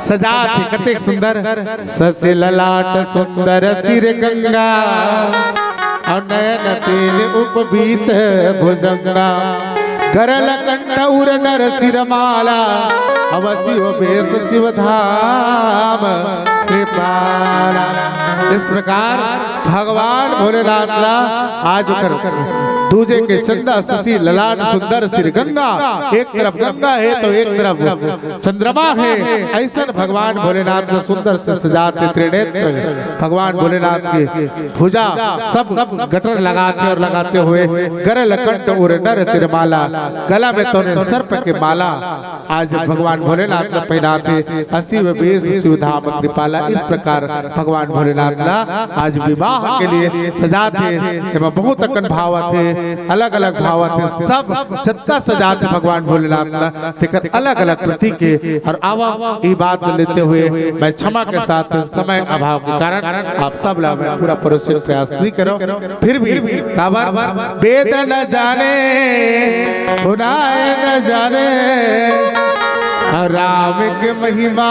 सजा थी कतेक सुंदर। ससे ललाट सुंदर सिर गंगा और नयन तेल उपबीत भुजंगा। करल कंठ उर नर सिर माला अवश्य बेस शिव धाम कृपाला। इस प्रकार भगवान भोलेनाथ ला आज कर दूजे के चंदा शशि ललाट सुंदर सिर गंगा। एक तरफ गंगा है तो एक तरफ चंद्रमा है। ऐसा भगवान भोलेनाथ ने सुंदर से सजाते त्रिनेत्र भगवान भोलेनाथ के भुजा सब गटर लगाते और लगाते हुए गरल कंठ उर नर सिर माला। गला में तो सर्प के माला आज भगवान भोलेनाथ ने पहनाते। असीव बेस शिव धाम कृपाला। इस प्रकार भगवान भोलेनाथ ला आज विवाह के लिए सजाते एवं बहुत अकन भाव थे, अलग अलग भाव थे। सब जत्ता सजाते भगवान भोलेनाथ ला तेकर अलग अलग प्रतीक के। और आवा ये बात लेते हुए मैं क्षमा के साथ समय अभाव के कारण आप सब ला मैं पूरा परोसे प्रयास नहीं करो। फिर भी काबर वेद न जाने पुनाय न जाने राम के महिमा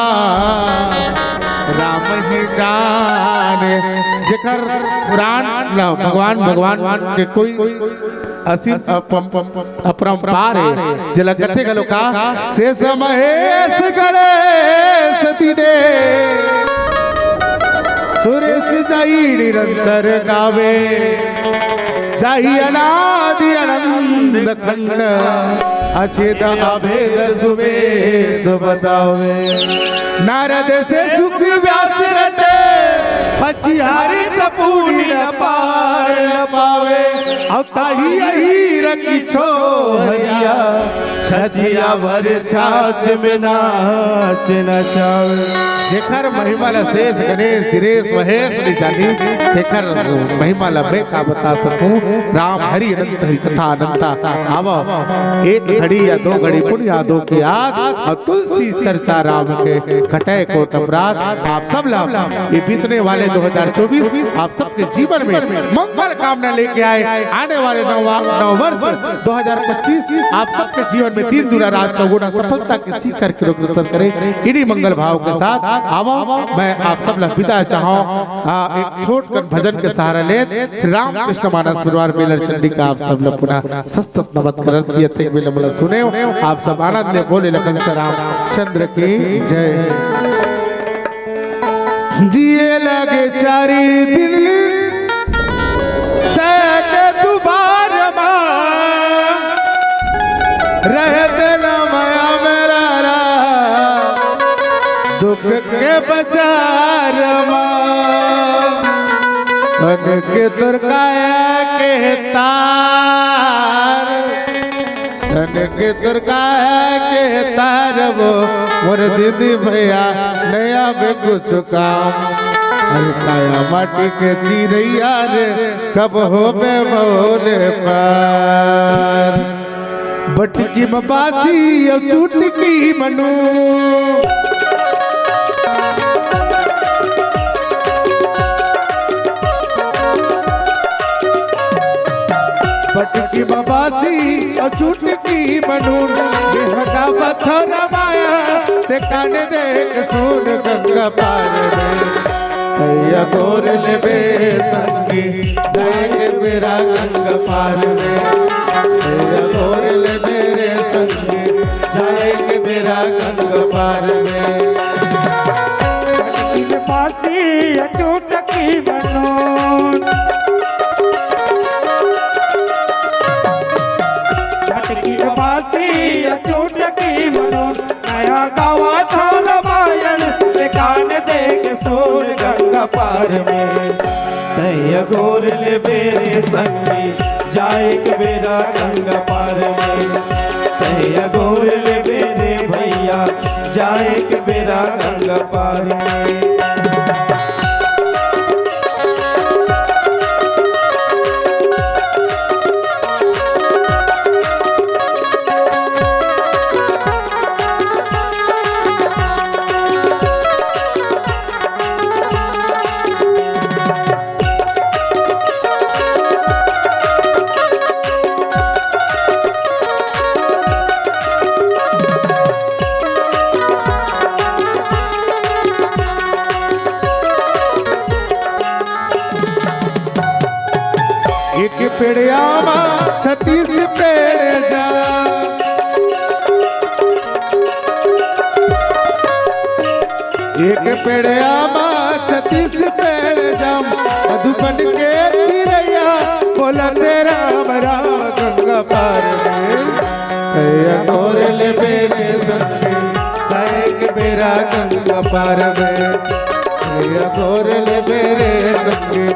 राम ही जाने। जेकर पुराण भगवान के कोई असी अपरंपार है जल कथे गलो का शेष महेश गणेश दिने सुरेश जाई निरंतर गावे जाई अनादि अनंत खंड अछेद अभेद सुवेश बतावे नारद से सुख व्यास रटे पचिहारी कपूरी न पार न पावे अवताही यही रखी छो हैया छजिया भर छाछ में नाच नचावे जेकर महिमा शेष गणेश दिनेश महेश ने जानी जेकर महिमा मैं का बता सकूं राम हरि अनंत हरि कथा अनंता आवो एक घड़ी या दो घड़ी पुण्य यादों की आग और तुलसी चर्चा राम के घटे को टपरात आप सब लोग ये बीतने वाले 2024 आप सबके जीवन में मंगल कामना लेके आए आने वाले नव वर्ष 2025 आप सबके जीवन में दिन दुना रात चौगुना सफलता की शिखर की अग्रसर करे इन्हीं मंगल भाव के साथ आवो मैं आप सब लोग विदा चाहो एक छोट कर भजन के सहारा ले श्री राम कृष्ण मानस परिवार बेलर चंडी का आप सब लोग पुनः सतत नमत करत किए थे बिलमल सुने आप सब आनंद ले बोले लखन से राम चंद्र की जय जिए लगे चारी दिन तक दुबार रहते न माया मेरा दुख के बाजार के दुर्गाया के तार के दुर्गाया के तार वो मोर दीदी भैया नया में कुछ काम काया माटी के चिड़ैया रे कब हो बे बोले पार बटकी मबासी अब चुटकी मनु बटकी मबासी और चुटकी मनून बेहका पत्थर माया ते कान देख सुन गंगा पार में या गोर ले बे संगी जाएंगे मेरा गंगा पार में या गोर ले मेरे संगी जाएंगे मेरा गंगा पार में बटकी मबासी और चुटकी मनून चोटकी मनो नया गावा था रामायण कान देख सोर गंगा पार में तय गोर ले बेरे संगी जाए के बेरा गंगा पार में तय गोर ले बेरे भैया जाए के बेरा गंगा पार में पेड़ियामा 36 पेड़ जा एक पेड़ियामा 36 पेड़ जाम मधुबन के चिड़ैया बोला तेरा राम गंगा पार में गोर ले बेरे संगे जाएंगे मेरा गंगा पार में गोर ले बेरे संगे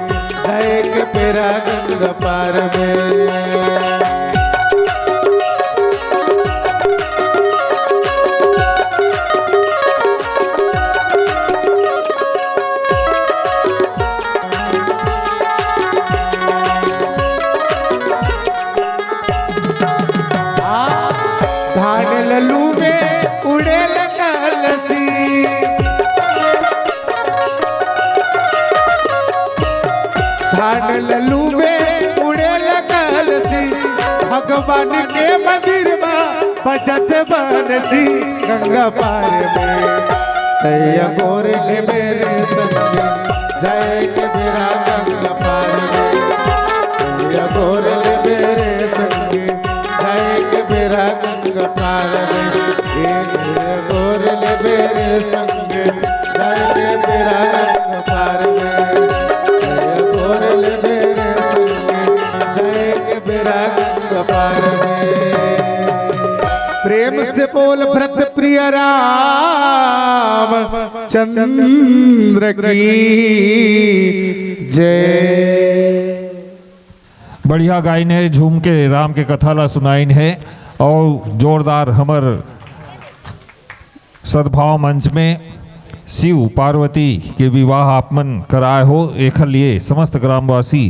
जाएंगे मेरा गंगा पार में धान लल्लू में उड़े लसी धान लल्लू में उड़े लसी भगवान के मंदिर में बजत बनसी गंगा पार में तैया गोर ले मेरे संगे जाए के मेरा गंगा पार में तैया गोर ले मेरे बेरा गंग पार में एक गोर ले बेरे संग जाए के बेरा गंग पार में गोर ले बेरे संग जाए के बेरा गंग पार में। प्रेम से बोल भरत प्रिय राम चंद्र की जय। बढ़िया गायन है, झूम के राम के कथा ला सुनाइन है और जोरदार हमर सद्भाव मंच में शिव पार्वती के विवाह आपमन कराए हो, एक लिए समस्त ग्रामवासी